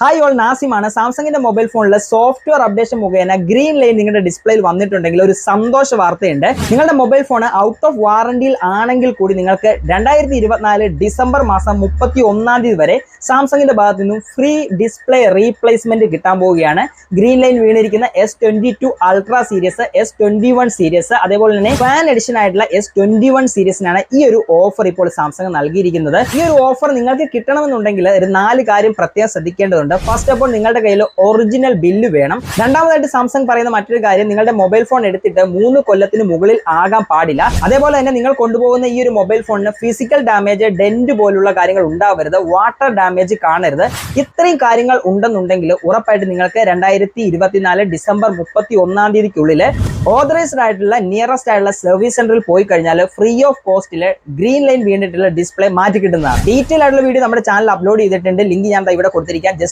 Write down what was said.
Hi all നാസിമാണ്. സാംസങ്ങിന്റെ mobile ഫോണിലെ software updation മുഖേന ഗ്രീൻ ലൈൻ നിങ്ങളുടെ ഡിസ്പ്ലേയിൽ വന്നിട്ടുണ്ടെങ്കിൽ ഒരു സന്തോഷ വാർത്തയുണ്ട്. നിങ്ങളുടെ മൊബൈൽ ഫോൺ ഔട്ട് ഓഫ് വാറണ്ടിയിൽ ആണെങ്കിൽ കൂടി നിങ്ങൾക്ക് 2024 ഡിസംബർ മാസം 31 വരെ സാംസങ്ങിന്റെ ഭാഗത്തു നിന്നും ഫ്രീ ഡിസ്പ്ലേ റീപ്ലേസ്മെന്റ് കിട്ടാൻ പോവുകയാണ്. ഗ്രീൻ ലൈൻ വീണിരിക്കുന്ന S22 ultra series, S21 series, അതേപോലെ തന്നെ ഫാൻ എഡിഷൻ ആയിട്ടുള്ള S21 സീരീസിനാണ് ഈ ഒരു ഓഫർ ഇപ്പോൾ സാംസങ് നൽകിയിരിക്കുന്നത്. ഈ ഒരു ഓഫർ നിങ്ങൾക്ക് കിട്ടണമെന്നുണ്ടെങ്കിൽ ഒരു 4 കാര്യം പ്രത്യേകം ശ്രദ്ധിക്കേണ്ടതുണ്ട്. ഫസ്റ്റ് ഓഫ് ഓൾ, നിങ്ങളുടെ കയ്യിൽ ഒറിജിനൽ ബില്ല് വേണം. രണ്ടാമതായിട്ട് സാംസങ് പറയുന്ന മറ്റൊരു കാര്യം, നിങ്ങളുടെ മൊബൈൽ ഫോൺ എടുത്തിട്ട് 3 കൊല്ലത്തിന് മുകളിൽ ആകാൻ പാടില്ല. അതേപോലെ തന്നെ നിങ്ങൾ കൊണ്ടുപോകുന്ന ഈ ഒരു മൊബൈൽ ഫോണിന് ഫിസിക്കൽ ഡാമേജ്, ഡെന്റ് പോലുള്ള കാര്യങ്ങൾ ഉണ്ടാവരുത്, വാട്ടർ ഡാമേജ് കാണരുത്. ഇത്രയും കാര്യങ്ങൾ ഉണ്ടെന്നുണ്ടെങ്കിൽ ഉറപ്പായിട്ട് നിങ്ങൾക്ക് 2024 ഡിസംബർ 31 ഓതറൈസ്ഡ് ആയിട്ടുള്ള നിയറസ്റ്റ് ആയിട്ടുള്ള സർവീസ് സെന്ററിൽ പോയി കഴിഞ്ഞാൽ ഫ്രീ ഓഫ് കോസ്റ്റില് ഗ്രീൻ ലൈൻ വീണിട്ടുള്ള ഡിസ്പ്ലേ മാറ്റി കിട്ടുന്നതാണ്. ഡീറ്റെയിൽ ആയിട്ടുള്ള വീഡിയോ നമ്മുടെ ചാനൽ അപ്ലോഡ് ചെയ്തിട്ടുണ്ട്. ലിങ്ക് ഞാൻ ഇവിടെ കൊടുത്തിരിക്കാം.